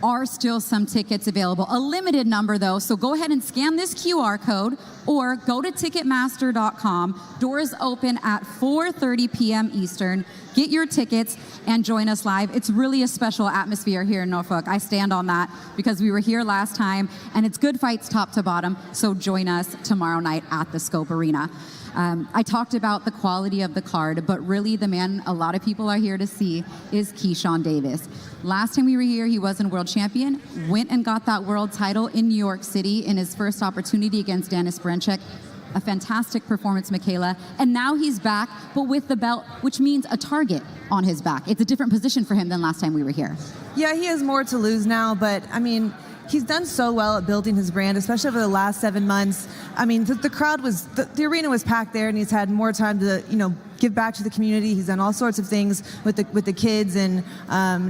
are still some tickets available, a limited number though, so go ahead and scan this QR code or go to Ticketmaster.com. Doors open at 4:30 p.m. Eastern. Get your tickets and join us live. It's really a special atmosphere here in Norfolk. I stand on that because we were here last time, and it's good fights top to bottom, so join us tomorrow night at the Scope Arena. I talked about the quality of the card, but really the man a lot of people are here to see is Keyshawn Davis. Last time we were here, he wasn't world champion, went and got that world title in New York City in his first opportunity against Dennis Brenchek. A fantastic performance, Michaela. And now he's back, but with the belt, which means a target on his back. It's a different position for him than last time we were here. Yeah, he has more to lose now, but I mean, he's done so well at building his brand, especially over the last 7 months. I mean, the crowd was, the arena was packed there, and he's had more time to, give back to the community. He's done all sorts of things with the kids, and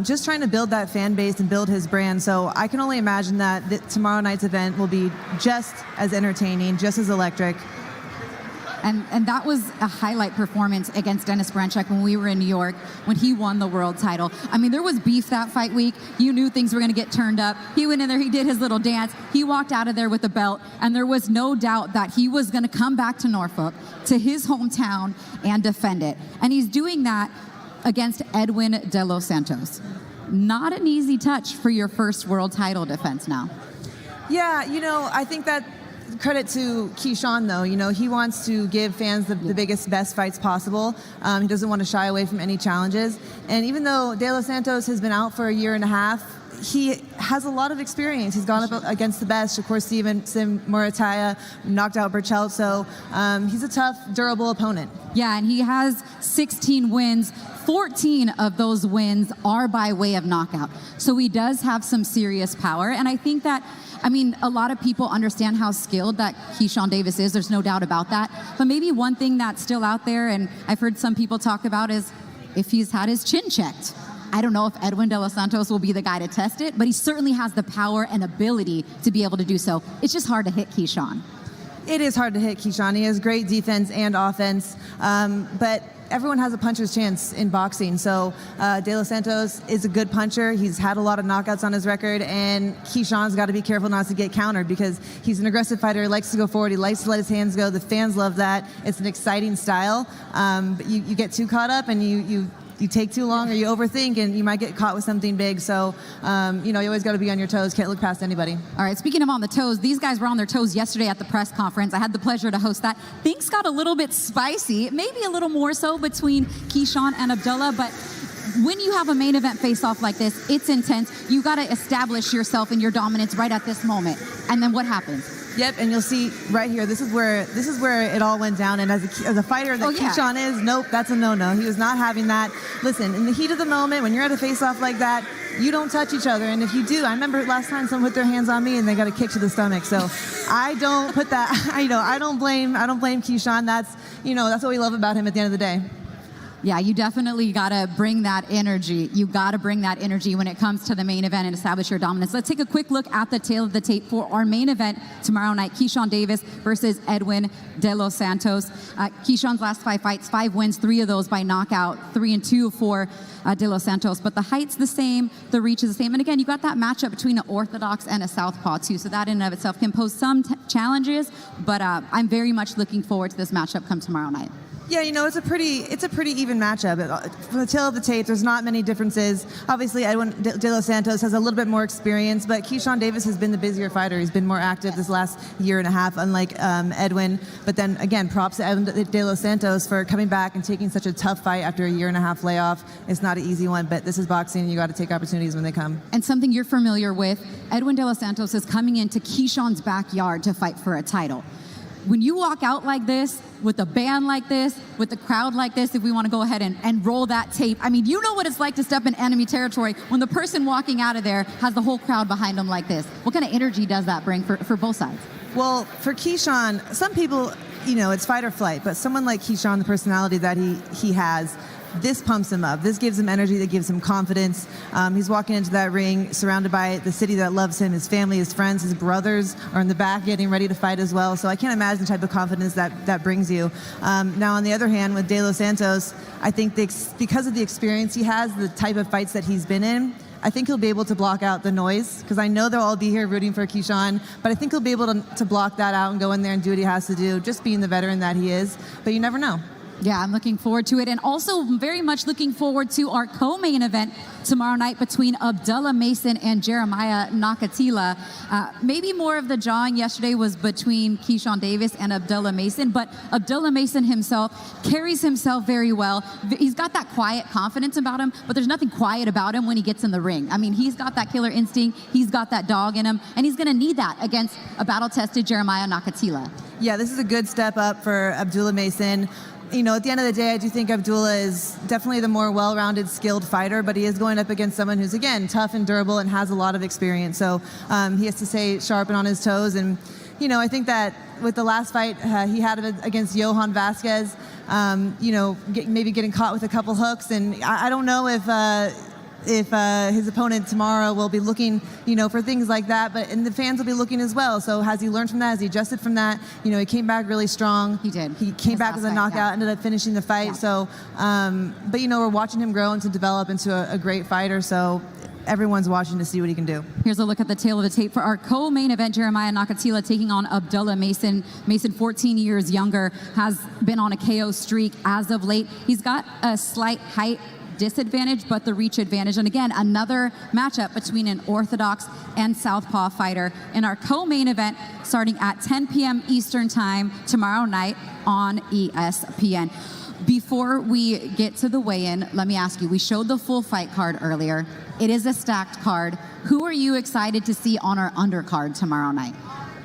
just trying to build that fan base and build his brand. So I can only imagine that tomorrow night's event will be just as entertaining, just as electric. And that was a highlight performance against Dennis Brenchek when we were in New York, when he won the world title. I mean, there was beef that fight week. You knew things were going to get turned up. He went in there, he did his little dance. He walked out of there with the belt, and there was no doubt that he was going to come back to Norfolk, to his hometown, and defend it. And he's doing that against Edwin de Los Santos. Not an easy touch for your first world title defense now. Yeah, I think that credit to Keyshawn, though. He wants to give fans the biggest, best fights possible. He doesn't want to shy away from any challenges. And even though De Los Santos has been out for a year and a half, he has a lot of experience. He's gone up against the best. Of course, Sim Murataya knocked out Burchelt. So he's a tough, durable opponent. Yeah, and he has 16 wins. 14 of those wins are by way of knockout. So he does have some serious power. And I think that, a lot of people understand how skilled that Keyshawn Davis is. There's no doubt about that. But maybe one thing that's still out there, and I've heard some people talk about, is if he's had his chin checked. I don't know if Edwin de Los Santos will be the guy to test it, but he certainly has the power and ability to be able to do so. It's just hard to hit Keyshawn. It is hard to hit Keyshawn. He has great defense and offense, but everyone has a puncher's chance in boxing. So De Los Santos is a good puncher. He's had a lot of knockouts on his record, and Keyshawn's got to be careful not to get countered because he's an aggressive fighter. He likes to go forward. He likes to let his hands go. The fans love that. It's an exciting style. But you get too caught up, and you take too long, or you overthink, and you might get caught with something big. So, you always got to be on your toes. Can't look past anybody. All right, speaking of on the toes, these guys were on their toes yesterday at the press conference. I had the pleasure to host that. Things got a little bit spicy, maybe a little more so between Keyshawn and Abdullah, but when you have a main event face-off like this, it's intense. You got to establish yourself and your dominance right at this moment. And then what happens? Yep, and you'll see right here, this is where it all went down. And as a fighter that Keyshawn is, nope, that's a no-no. He was not having that. Listen, in the heat of the moment, when you're at a face-off like that, you don't touch each other. And if you do, I remember last time someone put their hands on me and they got a kick to the stomach. So I don't put that, I don't blame Keyshawn. That's what we love about him at the end of the day. Yeah, you definitely got to bring that energy. You got to bring that energy when it comes to the main event and establish your dominance. Let's take a quick look at the tail of the tape for our main event tomorrow night. Keyshawn Davis versus Edwin de Los Santos. Keyshawn's last 5 fights, 5 wins, 3 of those by knockout, 3-2 for de Los Santos. But the height's the same, the reach is the same. And again, you got that matchup between an orthodox and a southpaw too. So that in and of itself can pose some challenges. But I'm very much looking forward to this matchup come tomorrow night. Yeah, it's a pretty even matchup. From the tail of the tape, there's not many differences. Obviously, Edwin de Los Santos has a little bit more experience, but Keyshawn Davis has been the busier fighter. He's been more active this last year and a half, unlike Edwin. But then, again, props to Edwin de Los Santos for coming back and taking such a tough fight after a year and a half layoff. It's not an easy one, but this is boxing, and you got to take opportunities when they come. And something you're familiar with, Edwin de Los Santos is coming into Keyshawn's backyard to fight for a title. When you walk out like this, with a band like this, with a crowd like this, if we want to go ahead and roll that tape, you know what it's like to step in enemy territory when the person walking out of there has the whole crowd behind them like this. What kind of energy does that bring for both sides? Well, for Keyshawn, some people, it's fight or flight, but someone like Keyshawn, the personality that he has, this pumps him up. This gives him energy, that gives him confidence. He's walking into that ring surrounded by the city that loves him, his family, his friends, his brothers are in the back getting ready to fight as well. So I can't imagine the type of confidence that brings you. Now, on the other hand, with De Los Santos, I think because of the experience he has, the type of fights that he's been in, I think he'll be able to block out the noise, because I know they'll all be here rooting for Keyshawn, but I think he'll be able to block that out and go in there and do what he has to do, just being the veteran that he is. But you never know. Yeah, I'm looking forward to it. And also very much looking forward to our co-main event tomorrow night between Abdullah Mason and Jeremiah Nakatila. Maybe more of the jawing yesterday was between Keyshawn Davis and Abdullah Mason, but Abdullah Mason himself carries himself very well. He's got that quiet confidence about him, but there's nothing quiet about him when he gets in the ring. I mean, he's got that killer instinct, he's got that dog in him, and he's gonna need that against a battle-tested Jeremiah Nakatila. Yeah, this is a good step up for Abdullah Mason. You know, at the end of the day, I do think Abdullah is definitely the more well-rounded, skilled fighter, but he is going up against someone who's, again, tough and durable and has a lot of experience. So he has to stay sharp and on his toes. And, you know, I think that with the last fight he had against Johan Vasquez, you know, maybe getting caught with a couple hooks. And I don't know if his opponent tomorrow will be looking, you know, for things like that, and the fans will be looking as well. So has he learned from that? Has he adjusted from that? You know, he came back really strong. He did. He came back with a knockout, ended up finishing the fight. Yeah. So, but you know, we're watching him grow and to develop into a great fighter. So everyone's watching to see what he can do. Here's a look at the tail of the tape for our co-main event. Jeremiah Nakatila taking on Abdullah Mason. Mason, 14 years younger, has been on a KO streak as of late. He's got a slight height disadvantage, but the reach advantage. And again, another matchup between an orthodox and southpaw fighter in our co-main event starting at 10 p.m. Eastern time tomorrow night on ESPN. Before we get to the weigh-in, let me ask you, we showed the full fight card earlier. It is a stacked card. Who are you excited to see on our undercard tomorrow night?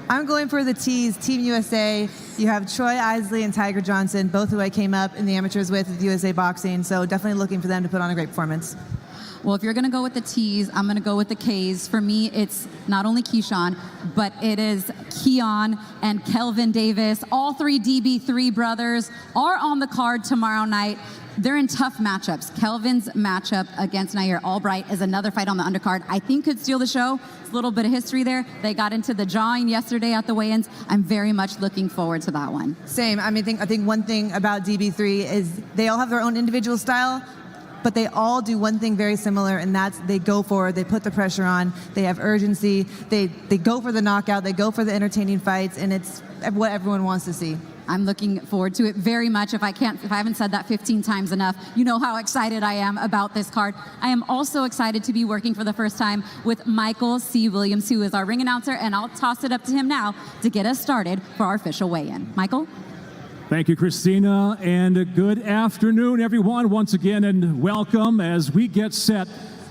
I'm going for the T's, Team USA. You have Troy Isley and Tiger Johnson, both who I came up in the amateurs with USA Boxing, so definitely looking for them to put on a great performance. Well, if you're going to go with the T's, I'm going to go with the K's. For me, it's not only Keyshawn, but it is Keon and Kelvin Davis. All three DB3 brothers are on the card tomorrow night. They're in tough matchups. Kelvin's matchup against Nair Albbright is another fight on the undercard I think could steal the show. It's a little bit of history there. They got into the jawing yesterday at the weigh-ins. I'm very much looking forward to that one. Same. I mean, I think one thing about DB3 is they all have their own individual style, but they all do one thing very similar, and that's they go for it, they put the pressure on, they have urgency, they go for the knockout, they go for the entertaining fights, and it's what everyone wants to see. I'm looking forward to it very much. If I haven't said that 15 times enough, you know how excited I am about this card. I am also excited to be working for the first time with Michael C. Williams, who is our ring announcer, and I'll toss it up to him now to get us started for our official weigh-in. Michael? Thank you, Christina, and good afternoon, everyone, once again, and welcome as we get set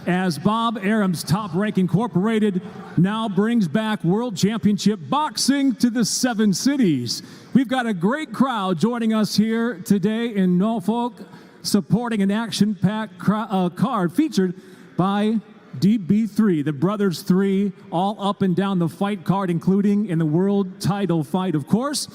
as Bob Arum's Top Rank Incorporated now brings back World Championship Boxing to the 7 cities. We've got a great crowd joining us here today in Norfolk, supporting an action-packed card featured by DB3, the Brothers 3, all up and down the fight card, including in the world title fight, of course.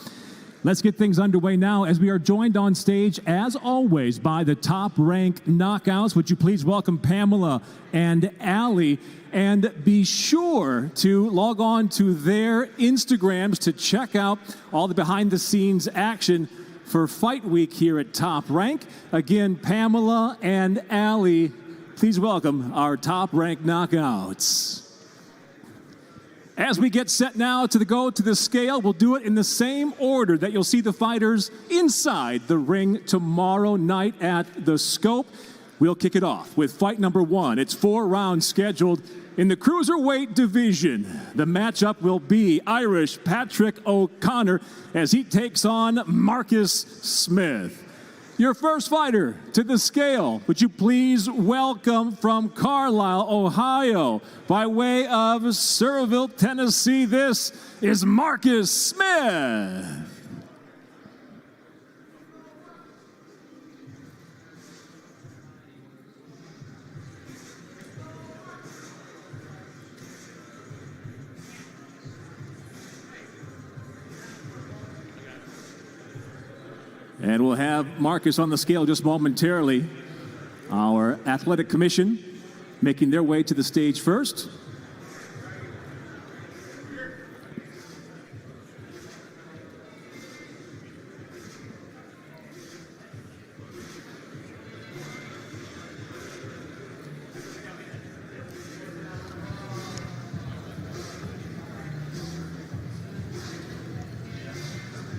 Let's get things underway now as we are joined on stage, as always, by the Top Rank Knockouts. Would you please welcome Pamela and Eley? And be sure to log on to their Instagrams to check out all the behind-the-scenes action for Fight Week here at Top Rank. Again, Pamela and Eley, please welcome our Top Rank Knockouts. As we get set now to go to the scale, we'll do it in the same order that you'll see the fighters inside the ring tomorrow night at the Scope. We'll kick it off with fight number 1. It's 4 rounds scheduled in the cruiserweight division. The matchup will be Irish Patrick O'Connor as he takes on Marcus Smith. Your first fighter to the scale, would you please welcome from Carlisle, Ohio, by way of Surville, Tennessee, this is Marcus Smith. And we'll have Marcus on the scale just momentarily. Our athletic commission making their way to the stage first.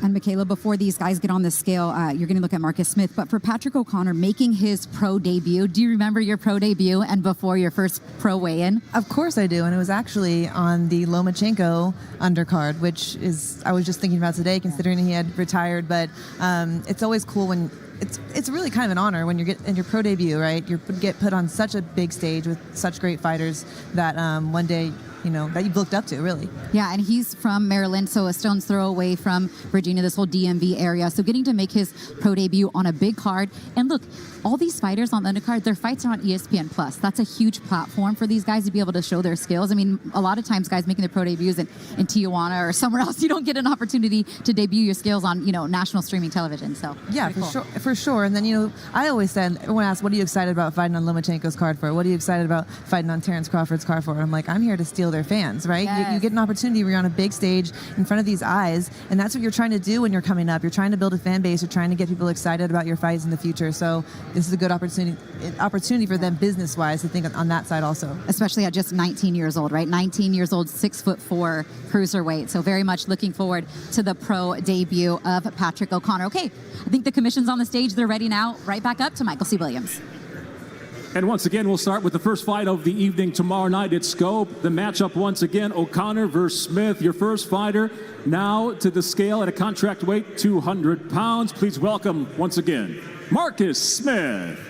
And Michaela, before these guys get on the scale, you're going to look at Marcus Smith. But for Patrick O'Connor making his pro debut, do you remember your pro debut and before your first pro weigh-in? Of course I do, and it was actually on the Lomachenko undercard, which is I was just thinking about today, considering he had retired. But it's always cool when it's really kind of an honor when you get in your pro debut, right? You get put on such a big stage with such great fighters that one day, that you've looked up to, really. Yeah, and he's from Maryland, so a stone's throw away from Virginia, this whole DMV area. So getting to make his pro debut on a big card. And look, all these fighters on the undercard, their fights are on ESPN+. That's a huge platform for these guys to be able to show their skills. I mean, a lot of times guys making their pro debuts in Tijuana or somewhere else, you don't get an opportunity to debut your skills on, national streaming television. So yeah, for sure. And then, I always said, everyone asks, what are you excited about fighting on Lomachenko's card for? What are you excited about fighting on Terrence Crawford's card for? I'm like, I'm here to steal their fans, right? Yes. You get an opportunity where you're on a big stage in front of these eyes, and that's what you're trying to do when you're coming up. You're trying to build a fan base. You're trying to get people excited about your fights in the future. So this is a good opportunity for them business-wise to think on that side also. Especially at just 19 years old, right? 19 years old, 6'4" cruiserweight. So very much looking forward to the pro debut of Patrick O'Connor. Okay, I think the commission's on the stage. They're ready now. Right back up to Michael C. Williams. And once again, we'll start with the first fight of the evening tomorrow night at Scope. The matchup once again, O'Connor versus Smith. Your first fighter now to the scale at a contract weight, 200 pounds. Please welcome once again, Marcus Smith.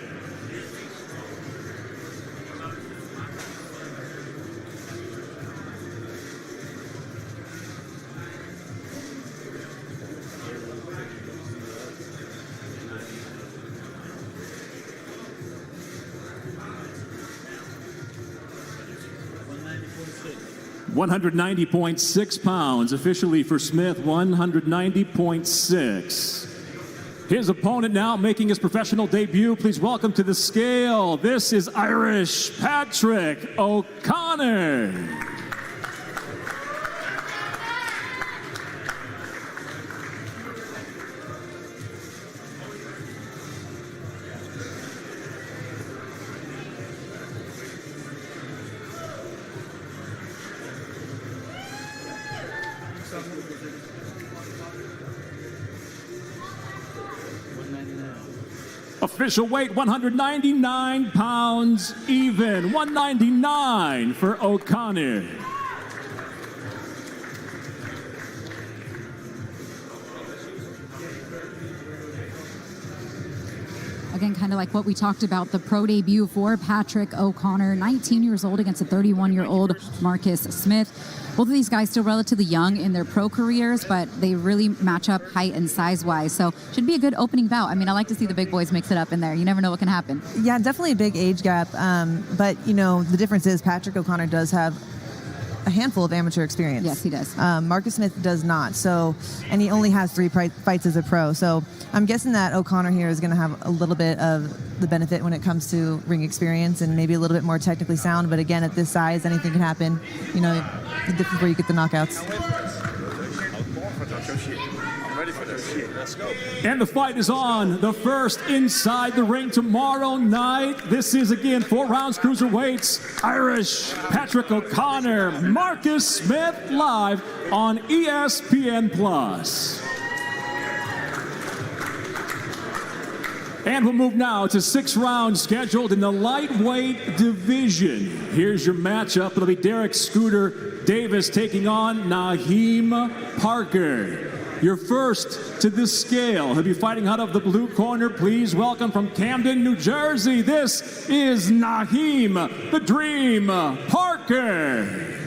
$190.6 pounds, officially for Smith, 190.6. His opponent now making his professional debut. Please welcome to the scale. This is Irish Patrick O'Connor. Official weight, 199 pounds even. 199 for O'Connor. Again, kind of like what we talked about, the pro debut for Patrick O'Connor, 19 years old against a 31-year-old Marcus Smith. Both of these guys still relatively young in their pro careers, but they really match up height and size-wise. So should be a good opening bout. I mean, I like to see the big boys mix it up in there. You never know what can happen. Yeah, definitely a big age gap. But, the difference is Patrick O'Connor does have a handful of amateur experience. Yes, he does. Marcus Smith does not. So, and he only has 3 fights as a pro. So I'm guessing that O'Connor here is going to have a little bit of the benefit when it comes to ring experience and maybe a little bit more technically sound. But again, at this size, anything can happen. This is where you get the knockouts. I'm ready for this shit. Let's go. And the fight is on. The first inside the ring tomorrow night. This is, again, 4 rounds cruiserweights. Irish Patrick O'Connor, Marcus Smith, live on ESPN+. And we'll move now to 6 rounds scheduled in the lightweight division. Here's your matchup. It'll be Derek Scooter Davis taking on Naheem Parker. Your first to the scale. He'll be fighting out of the blue corner. Please welcome from Camden, New Jersey. This is Naheem the Dream Parker.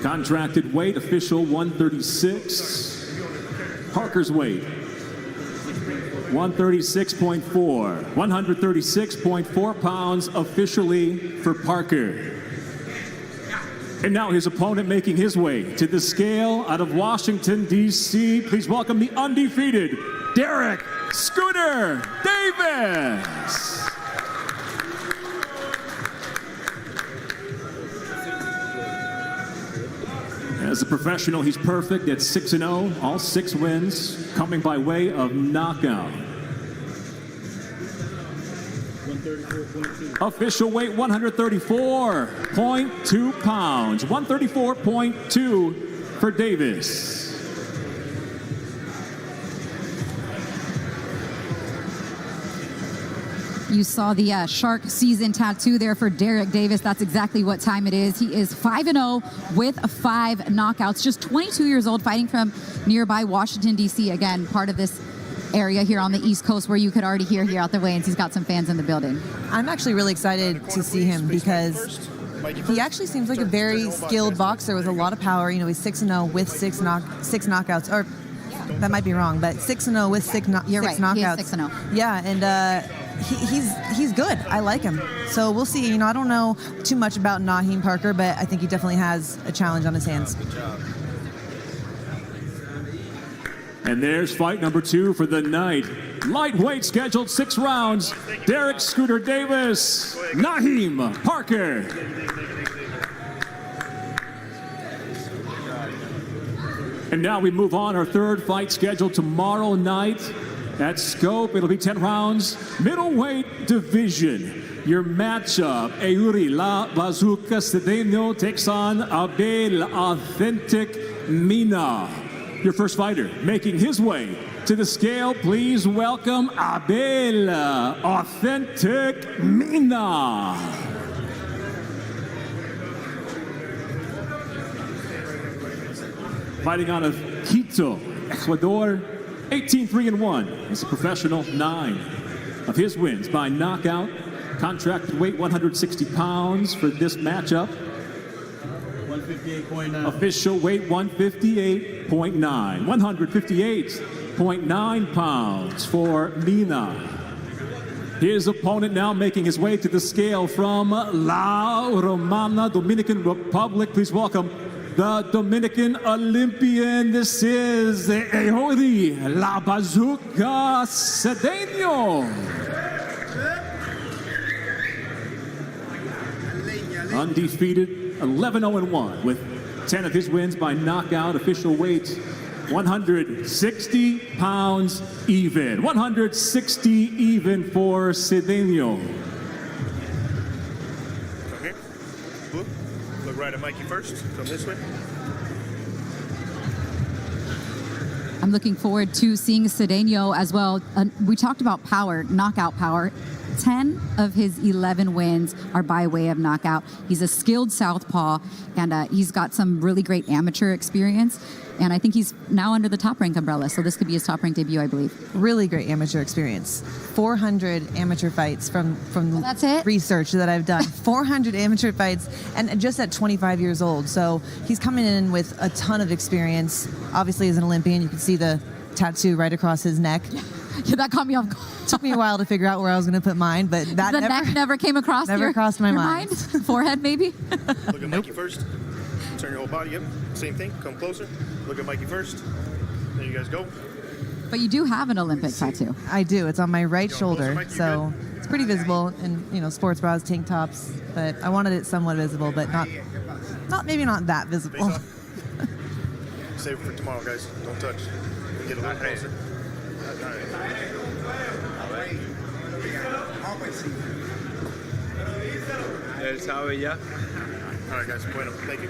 Contracted weight, official 136. Parker's weight, 136.4. 136.4 pounds officially for Parker. And now his opponent making his way to the scale out of Washington, D.C. Please welcome the undefeated Derek Scooter Davis. As a professional, he's perfect at 6-0, all 6 wins, coming by way of knockout. Official weight 134.2 pounds. 134.2 for Davis. You saw the shark season tattoo there for Derek Davis. That's exactly what time it is. He is 5-0 with 5 knockouts. Just 22 years old, fighting from nearby Washington, D.C. Again, part of this area here on the East Coast where you could already hear here out the weigh-ins. He's got some fans in the building. I'm actually really excited to see him because he actually seems like a very skilled boxer with a lot of power. You know, he's 6-0 with 6 knockouts. Or that might be wrong, but 6-0 with 6 knockouts. You're right. He is 6-0. Yeah, and he's good. I like him. So we'll see. You know, I don't know too much about Naheem Parker, but I think he definitely has a challenge on his hands. And there's fight number 2 for the night. Lightweight scheduled 6 rounds. Derek Scooter Davis, Naheem Parker. And now we move on. Our 3rd fight scheduled tomorrow night at Scope. It'll be 10 rounds. Middleweight division. Your matchup, Eley La Bazooka Cedeno takes on Abel Authentic Mina. Your first fighter making his way to the scale. Please welcome Abel Authentic Mina. Fighting out of Quito, Ecuador, 18-3-1. He's a professional. 9 of his wins by knockout. Contracted weight 160 pounds for this matchup. 158.9. Official weight 158.9. 158.9 pounds for Mina. His opponent now making his way to the scale from La Romana, Dominican Republic. Please welcome the Dominican Olympian. This is Eley La Bazooka Cedeno. Undefeated, 11-0-1 with 10 of his wins by knockout. Official weight 160 pounds even. 160 even for Cedeno. Okay. Look right at Mikey first. Come this way. I'm looking forward to seeing Cedeno as well. We talked about power, knockout power. 10 of his 11 wins are by way of knockout. He's a skilled southpaw, and he's got some really great amateur experience. And I think he's now under the top rank umbrella, so this could be his top rank debut, I believe. Really great amateur experience. 400 amateur fights from that's it? research that I've done. 400 amateur fights, and just at 25 years old. So he's coming in with a ton of experience. Obviously, as an Olympian, you can see the tattoo right across his neck. Yeah, that caught me off guard. Took me a while to figure out where I was going to put mine, but that neck never came across never crossed my mind. Forehead, maybe? Look at Mikey first. Turn your whole body up. Same thing. Come closer. Look at Mikey first. There you guys go. But you do have an Olympic tattoo. I do. It's on my right shoulder, Mike, you so it's pretty visible in sports bras, tank tops. But I wanted it somewhat visible, but not maybe not that visible. Save it for tomorrow, guys. Don't touch. We'll get a little closer. All right, guys. Bueno. Thank you.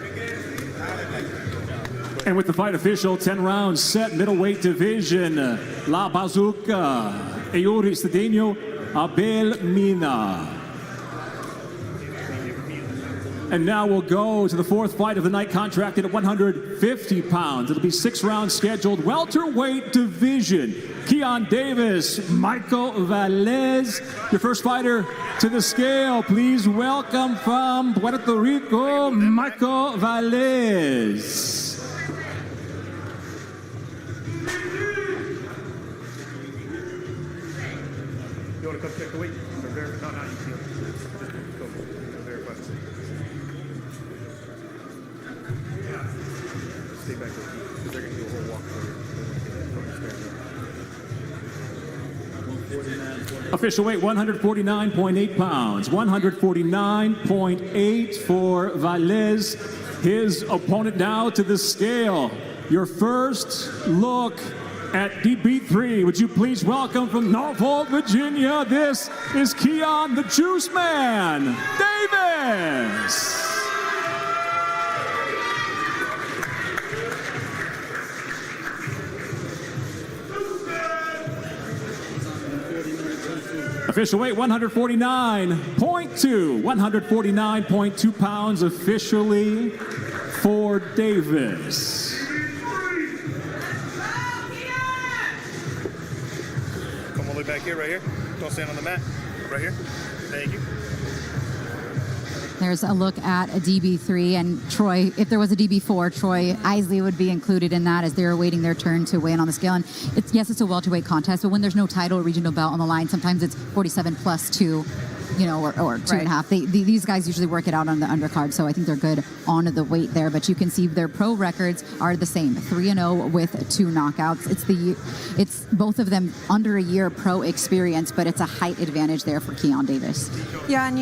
And with the fight official, 10 rounds set, middleweight division, La Bazooka, Eley Cedeno, Abel Mina. And now we'll go to the 4th fight of the night, contracted at 150 pounds. It'll be 6 rounds scheduled. Welterweight division. Keyshawn Davis, Michael Valz, your first fighter to the scale. Please welcome from Puerto Rico, Michael Valz. You want to come check the weight? No, you can. Just go verify. Stay back there, because they're going to do a whole walk for you. Official weight 149.8 pounds. 149.8 for Valz. His opponent now to the scale. Your first look At DB3, would you please welcome from Norfolk, Virginia, this is Keyshawn the Juice Man Davis. Official weight 149.2, 149.2 pounds officially for Davis. Come all the way back here, right here. Don't stand on the mat. Right here. Thank you. There's a look at a DB3, and Troy, if there was a DB4, Troy Isley would be included in that as they're awaiting their turn to weigh in on the scale. And it's a welterweight contest, but when there's no title or regional belt on the line, sometimes it's 47 plus 2, or 2.5. These guys usually work it out on the undercard, so I think they're good on the weight there. But you can see their pro records are the same, 3-0 with 2 knockouts. It's both of them under a year pro experience, but it's a height advantage there for Keyshawn Davis. Yeah, and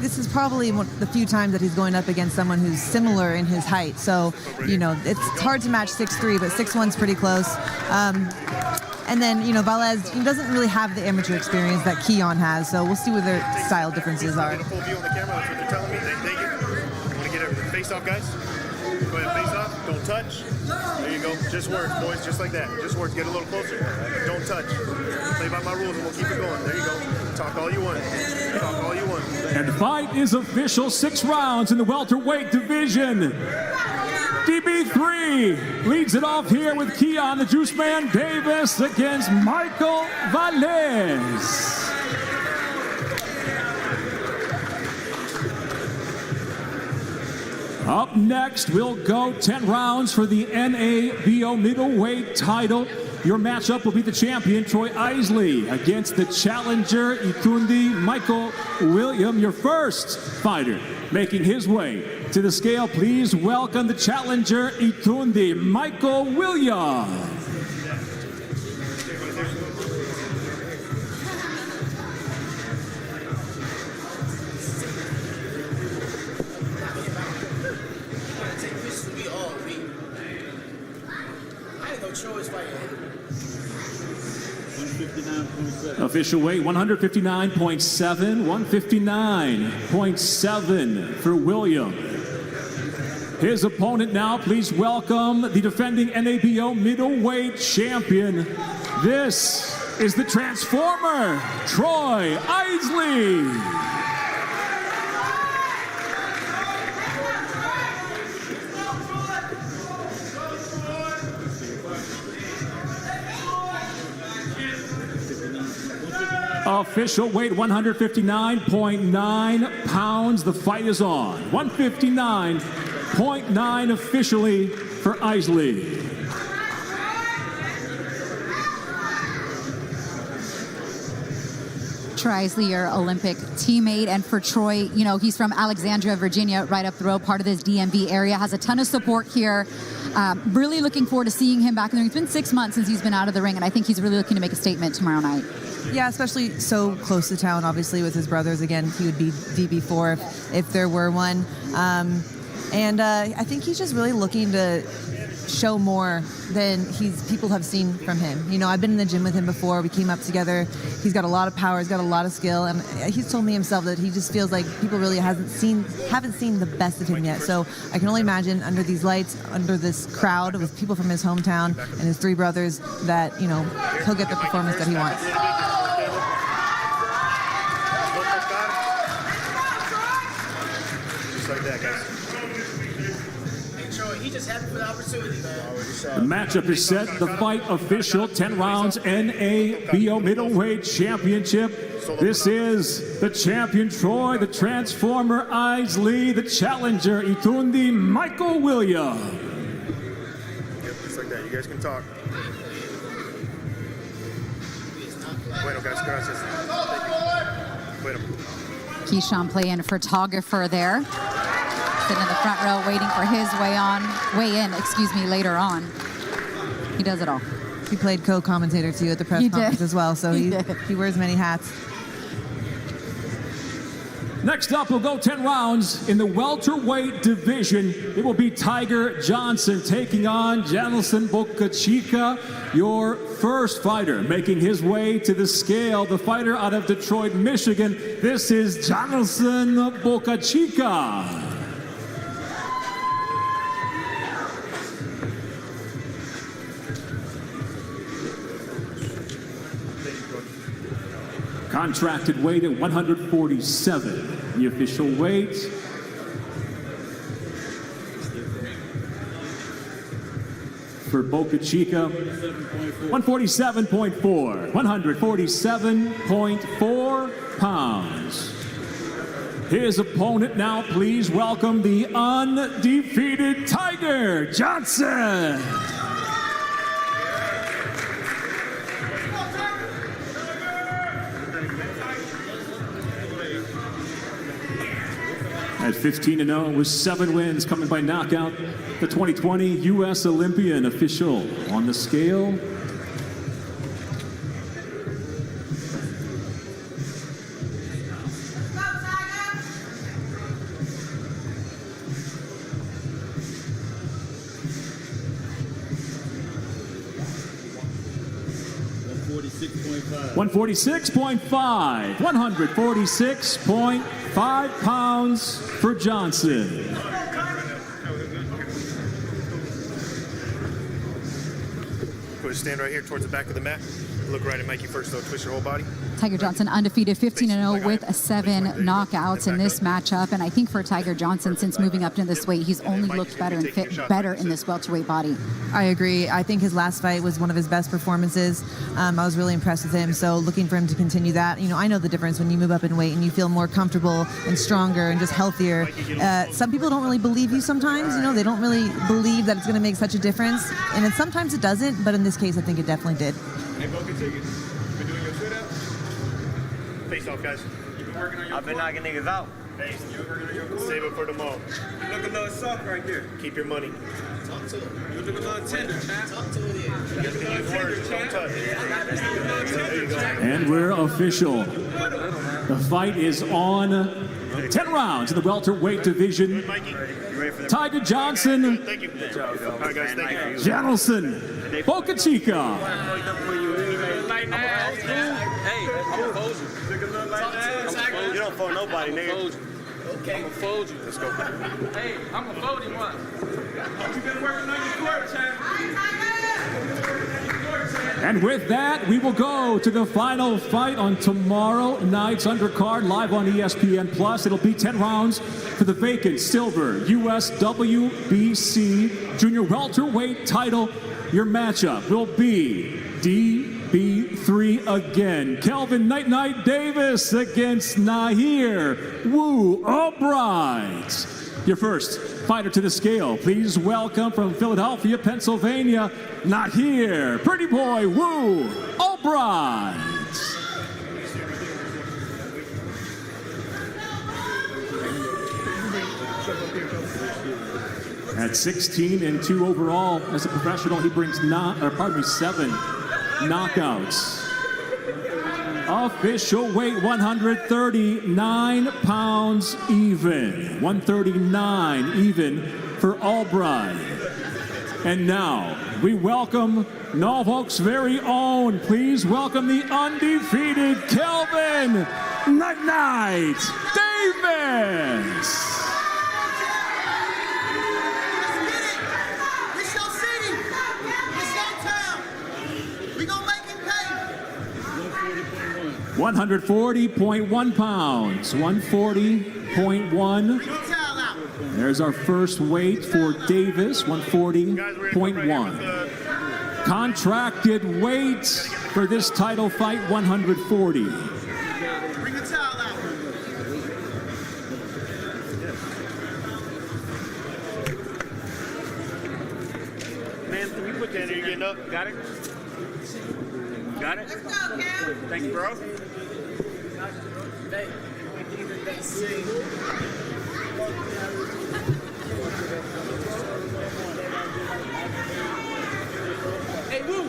this is probably one of the few times that he's going up against someone who's similar in his height. So, it's hard to match 6'3", but 6'1's pretty close. And then, Valz, he doesn't really have the amateur experience that Keyshawn has, so we'll see what their style differences are. Get a full view on the camera, that's what they're telling me. Thank you. Want to get everything face off, guys? Go ahead, face off. Don't touch. There you go. Just work, boys, just like that. Just work. Get a little closer. Don't touch. Play by my rules and we'll keep it going. There you go. Talk all you want. Talk all you want. And the fight is official. 6 rounds in the welterweight division. DB3 leads it off here with Keyshawn the Juice Man Davis against Michael Valz. Up next, we'll go 10 rounds for the NABO middleweight title. Your matchup will be the champion, Troy Isley, against the challenger, Itundi Michael William. Your first fighter making his way to the scale. Please welcome the challenger, Itundi Michael William. Official weight 159.7, 159.7 for William. His opponent now, please welcome the defending NABO middleweight champion. This is the Transformer, Troy Isley. Official weight 159.9 pounds. The fight is on. 159.9 officially for Isley. Troy Isley, your Olympic teammate, and for Troy, he's from Alexandria, Virginia, right up the road, part of this DMV area, has a ton of support here. Really looking forward to seeing him back in the ring. It's been 6 months since he's been out of the ring, and I think he's really looking to make a statement tomorrow night. Yeah, especially so close to town, obviously, with his brothers. Again, he would be DB4 if there were one. And I think he's just really looking to show more than people have seen from him. I've been in the gym with him before. We came up together. He's got a lot of power. He's got a lot of skill. And he's told me himself that he just feels like people really haven't seen the best of him yet. So I can only imagine under these lights, under this crowd with people from his hometown and his 3 brothers, that, he'll get the performance that he wants. Just like that, guys. He just happy for the opportunity, man. The matchup is set. The fight official. 10 rounds NABO middleweight championship. This is the champion Troy, the Transformer Isley, the challenger Itundi Michael William. Yep, just like that. You guys can talk. Bueno, guys, gracias. Thank you. Bueno. Keyshawn playing photographer there. Sitting in the front row waiting for his weigh in, later on. He does it all. He played co-commentator too at the press conference as well, so he wears many hats. Next up, we'll go 10 rounds in the welterweight division. It will be Tiger Johnson taking on Janelson Bokeatica, your first fighter making his way to the scale, the fighter out of Detroit, Michigan. This is Janelson Bokeatica. Contracted weight at 147. The official weight. For Bokeatica, 147.4. 147.4 pounds. His opponent now, please welcome the undefeated Tiger Johnson. At 15-0 with 7 wins, coming by knockout, the 2020 U.S. Olympian official on the scale. $146.5. 146.5 pounds for Johnson. Go to stand right here towards the back of the mat. Look right at Mikey first, though. Twist your whole body. Tiger Johnson undefeated, 15-0 with 7 knockouts in this matchup. And I think for Tiger Johnson, since moving up to this weight, he's only looked better and fit better in this welterweight body. I agree. I think his last fight was one of his best performances. I was really impressed with him. So looking for him to continue that. You know, I know the difference when you move up in weight and you feel more comfortable and stronger and just healthier. Some people don't really believe you sometimes. You know, they don't really believe that it's going to make such a difference. And then sometimes it doesn't. But in this case, I think it definitely did. Hey, Bokeatica, you been doing your sit out? Face off, guys. You been working on your I've been knocking niggas out. Hey, save it for tomorrow. You look a little soft right there. Keep your money. Talk to him. You look a little tender, champ. Talk to him. Just use words, don't touch. There you go. And we're official. The fight is on 10 rounds in the welterweight division. Mikey, Tiger Johnson, thank you. All right, guys, thank you. Janelson Bokeatica. Hey, I'm gonna fold you. You don't fold nobody, nigga. Okay. I'm gonna fold you. Let's go. Hey, I'm gonna fold him one. You been working on your court, champ. And with that, we will go to the final fight on tomorrow night's undercard live on ESPN+. It'll be 10 rounds for the vacant silver US WBC junior welterweight title. Your matchup will be DB3 again. Kelvin Night Night Davis against Nahir Woo Albbright. Your first fighter to the scale, please welcome from Philadelphia, Pennsylvania, Nahir Pretty Boy Woo Albbright. At 16-2 overall as a professional, he brings 7 knockouts. Official weight 139 pounds even. 139 even for Albbright. And now we welcome Norfolk's very own. Please welcome the undefeated Kelvin Night Night Davis. It's your city. It's your town. We gonna make it pay. 140.1 pounds. 140.1. There's our first weight for Davis, 140.1. Contracted weight for this title fight, 140. Bring the towel out. Man, can you put that in? You're getting up? Got it? Got it? Let's go, Cam. Thank you, bro. Hey, Woo.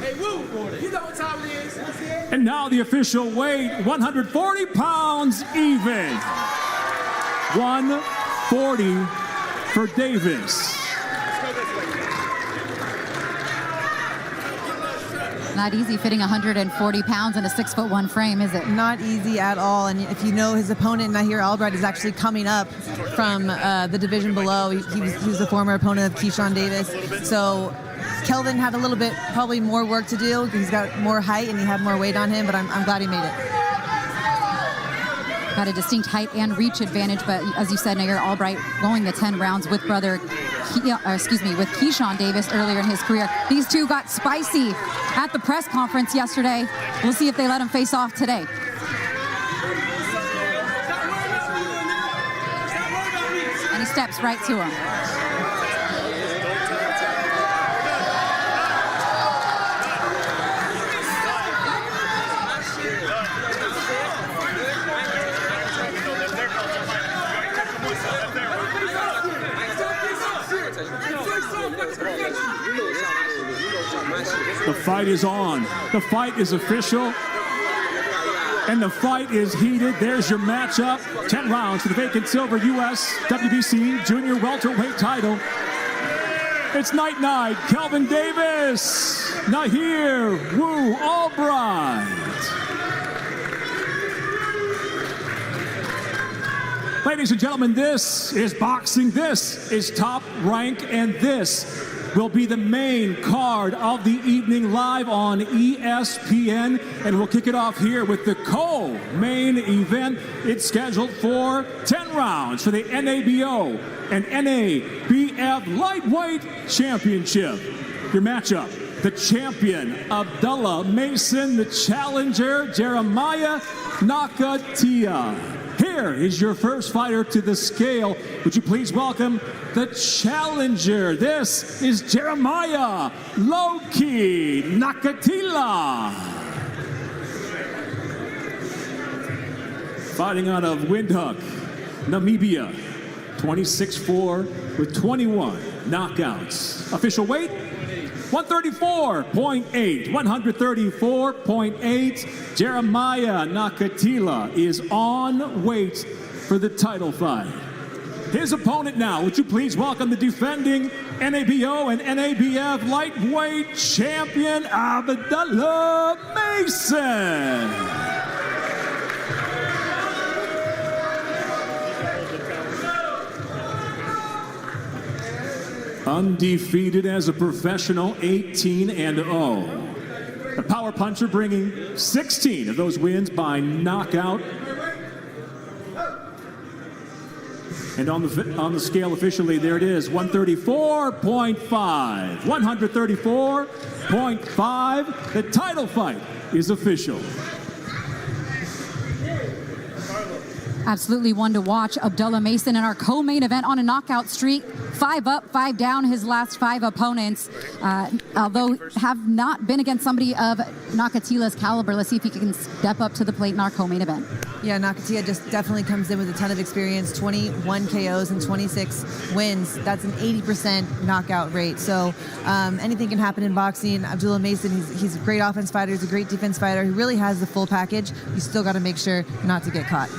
Hey, Woo. You know what time it is. And now the official weight, 140 pounds even. 140 for Davis. Not easy fitting 140 pounds in a 6'1" frame, is it? Not easy at all. And if you know his opponent, and I hear Albbright is actually coming up from the division below. He was the former opponent of Keyshawn Davis. So Kelvin had a little bit, probably more work to do. He's got more height and he had more weight on him, but I'm glad he made it. Got a distinct height and reach advantage, but as you said, Nair, Albbright going the 10 rounds with with Keyshawn Davis earlier in his career. These two got spicy at the press conference yesterday. We'll see if they let him face off today. And he steps right to him. The fight is on. The fight is official. And the fight is heated. There's your matchup. 10 rounds for the vacant silver U.S. WBC junior welterweight title. It's night. Kelvin Davis. Nahir Wu Albbright. Ladies and gentlemen, this is boxing. This is Top Rank, and this will be the main card of the evening live on ESPN. And we'll kick it off here with the co-main event. It's scheduled for 10 rounds for the NABO and NABF Lightweight Championship. Your matchup, the champion, Abdullah Mason, the challenger, Jeremiah Nakatila. Here is your first fighter to the scale. Would you please welcome the challenger? This is Jeremiah Loki Nakatila. Fighting out of Windhoek, Namibia. 26-4 with 21 knockouts. Official weight, 134.8. 134.8. Jeremiah Nakatila is on weight for the title fight. His opponent now, would you please welcome the defending NABO and NABF lightweight champion, Abdullah Mason. Undefeated as a professional, 18-0. The power puncher bringing 16 of those wins by knockout. And on the scale officially, there it is, 134.5. 134.5. The title fight is official. Absolutely one to watch. Abdullah Mason in our co-main event on a knockout streak. 5 up, 5 down his last 5 opponents. Although have not been against somebody of Nakatila's caliber. Let's see if he can step up to the plate in our co-main event. Yeah, Nakatila just definitely comes in with a ton of experience. 21 KOs and 26 wins. That's an 80% knockout rate. So anything can happen in boxing. Abdullah Mason, he's a great offense fighter. He's a great defense fighter. He really has the full package. You still got to make sure not to get caught.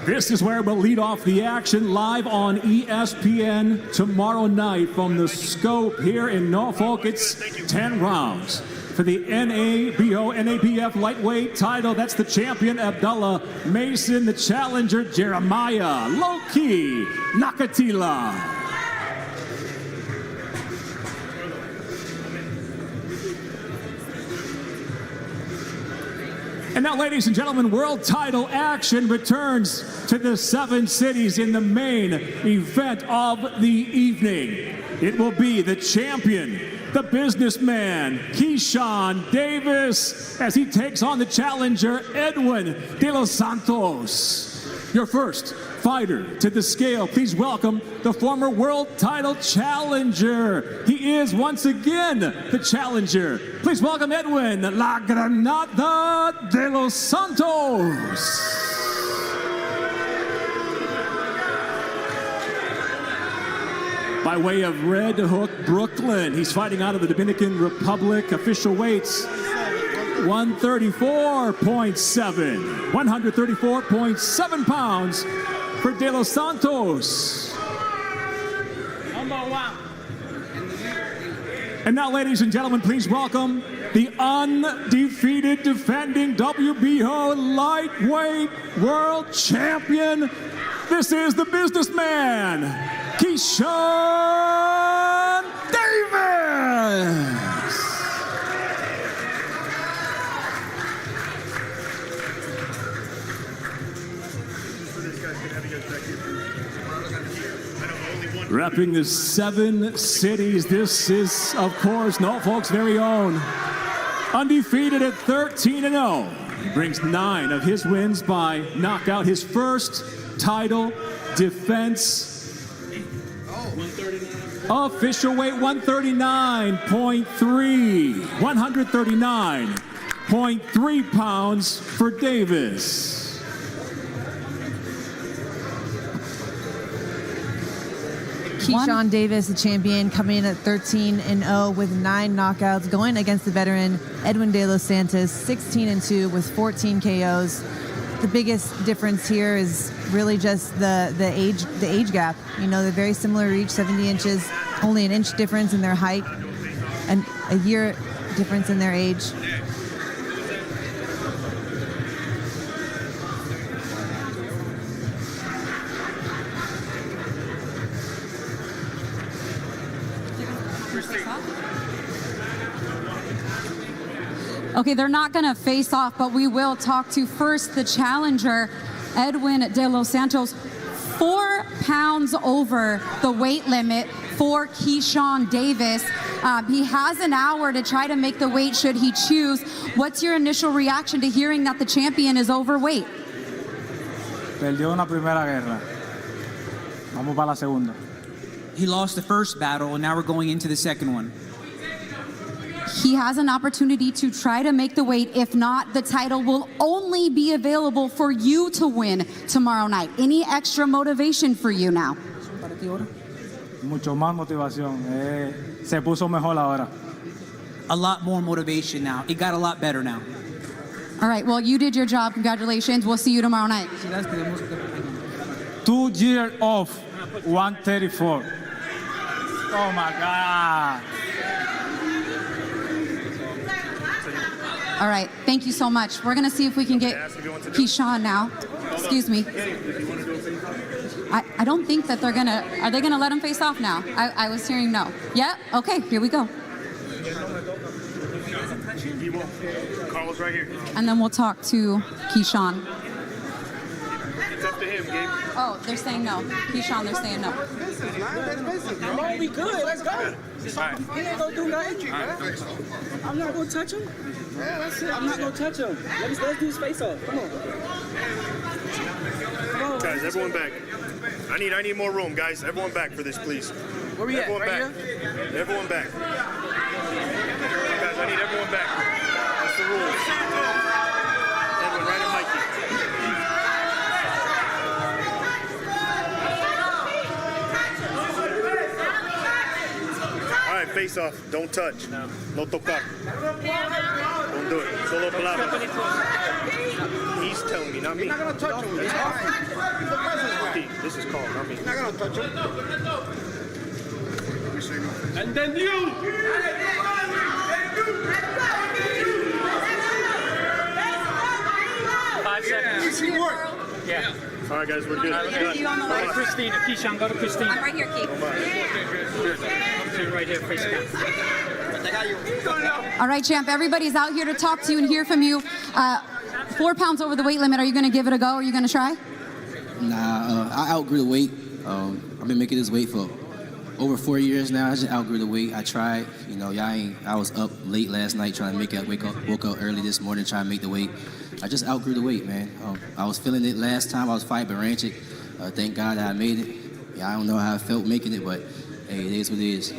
This is where we'll lead off the action live on ESPN tomorrow night from the Scope here in Norfolk. It's 10 rounds for the NABO, NABF lightweight title. That's the champion, Abdullah Mason, the challenger, Jeremiah Loki Nakatila. And now, ladies and gentlemen, world title action returns to the 7 cities in the main event of the evening. It will be the champion, the businessman, Keyshawn Davis, as he takes on the challenger, Edwin de Los Santos. your first fighter to the scale. Please welcome the former world title challenger. He is once again the challenger. Please welcome Edwin La Granada de Los Santos. By way of Red Hook, Brooklyn. He's fighting out of the Dominican Republic. Official weights 134.7. 134.7 pounds for De Los Santos. And now, ladies and gentlemen, please welcome the undefeated defending WBO lightweight world champion. This is the businessman, Keyshawn Davis. Repping the 7 cities, this is, of course, Norfolk's very own. Undefeated at 13-0. He brings 9 of his wins by knockout. His first title defense. Official weight 139.3. 139.3 pounds for Davis. Keyshawn Davis, the champion, coming in at 13-0 with 9 knockouts, going against the veteran Edwin de Los Santos, 16-2 with 14 KOs. The biggest difference here is really just the age gap. You know, they're very similar reach, 70 inches, only an inch difference in their height, and a year difference in their age. Okay, they're not going to face off, but we will talk to first the challenger, Edwin de Los Santos. 4 pounds over the weight limit for Keyshawn Davis. He has an hour to try to make the weight should he choose. What's your initial reaction to hearing that the champion is overweight? Perdió una primera guerra. Vamos para la segunda. He lost the first battle, and now we're going into the second one. He has an opportunity to try to make the weight. If not, the title will only be available for you to win tomorrow night. Any extra motivation for you now? Mucho más motivación. Se puso mejor ahora. A lot more motivation now. It got a lot better now. All right, well, you did your job. Congratulations. We'll see you tomorrow night. 2 years off, 134. Oh my God. All right, thank you so much. We're going to see if we can get Keyshawn now. Excuse me. I don't think that they're going to, are they going to let him face off now? I was hearing no. Yeah? Okay, here we go. Carlos right here. And then we'll talk to Keyshawn. It's up to him, Gabe. Oh, they're saying no. Keyshawn, they're saying no. Come on, we good. Let's go. He ain't gonna do nothing. I'm not gonna touch him. I'm not gonna touch him. Let's do his face off. Come on. Guys, everyone back. I need more room, guys. Everyone back for this, please. Where we at? Everyone Right back. here? Everyone back. Guys, I need everyone back. That's the rules. Edwin, right at Mikey. All right, face off. Don't touch. No tocar. Don't do it. Solo palabra. He's telling me, not me. You're not gonna touch him. This is called, not me. You're not gonna touch him. And then you. 5 seconds. Yeah. All right, guys, we're good. Go to Christina. Keyshawn, go to Christina. I'm right here, Keith. Right here, face down. All right, champ, everybody's out here to talk to you and hear from you. 4 pounds over the weight limit. Are you going to give it a go? Are you going to try? Nah, I outgrew the weight. I've been making this weight for over 4 years now. I just outgrew the weight. I tried. You know, I was up late last night trying to make it. Woke up early this morning trying to make the weight. I just outgrew the weight, man. I was feeling it last time I was fighting Baranchik. Thank God that I made it. Yeah, I don't know how I felt making it, but hey, it is what it is.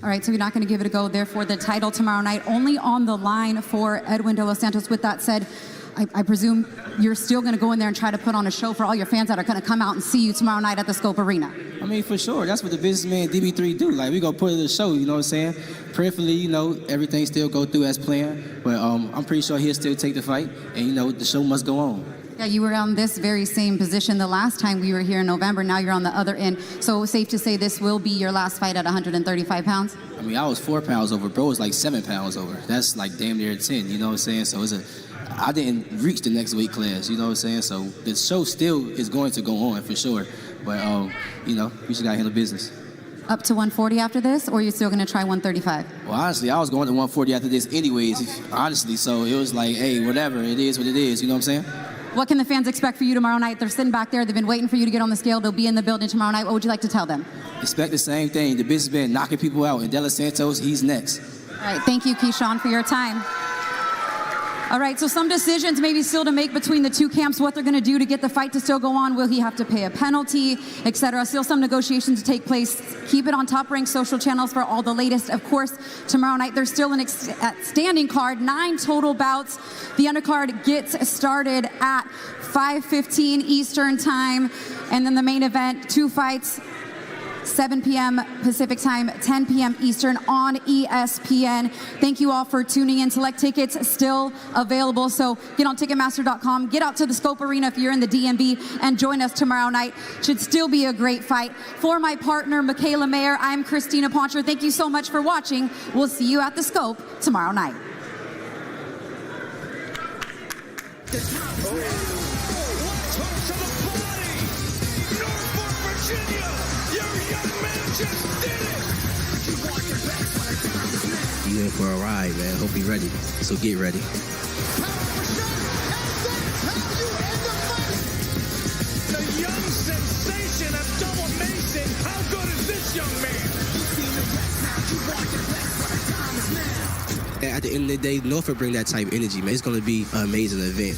All right, so you're not going to give it a go. Therefore, the title tomorrow night only on the line for Edwin de Los Santos. With that said, I presume you're still going to go in there and try to put on a show for all your fans that are going to come out and see you tomorrow night at the Scope Arena. I mean, for sure. That's what the businessman DB3 do. Like, we going to put it in the show, you know what I'm saying? Prayerfully, you know, everything still go through as planned. But I'm pretty sure he'll still take the fight. And, you know, the show must go on. Yeah, you were on this very same position the last time we were here in November. Now you're on the other end. So safe to say this will be your last fight at 135 pounds? I mean, I was 4 pounds over. Bro was like 7 pounds over. That's like damn near 10, you know what I'm saying? So I didn't reach the next weight class, you know what I'm saying? So the show still is going to go on for sure. But, you know, we just got to handle business. Up to 140 after this, or are you still going to try 135? Well, honestly, I was going to 140 after this anyways, honestly. So it was like, hey, whatever, it is what it is, you know what I'm saying? What can the fans expect for you tomorrow night? They're sitting back there. They've been waiting for you to get on the scale. They'll be in the building tomorrow night. What would you like to tell them? Expect the same thing. The businessman knocking people out. And De Los Santos, he's next. All right. Thank you, Keyshawn, for your time. All right, so some decisions maybe still to make between the two camps, what they're going to do to get the fight to still go on. Will he have to pay a penalty, etc.? Still some negotiations to take place. Keep it on Top Rank social channels for all the latest. Of course, tomorrow night, there's still an standing card, 9 total bouts. The undercard gets started at 5:15 Eastern time. And then the main event, 2 fights, 7 p.m. Pacific time, 10 p.m. Eastern on ESPN. Thank you all for tuning in. Select tickets still available, so get on Ticketmaster.com. Get out to the Scope Arena if you're in the DMV and join us tomorrow night. Should still be a great fight. For my partner, Michaela Mayer, I'm Christina Poncher. Thank you so much for watching. We'll see you at the Scope tomorrow night. You in for a ride, man. Hope you're ready. So get ready. The young sensation of Double Mason. How good is this young man? At the end of the day, Norfolk bring that type of energy, man. It's going to be an amazing event.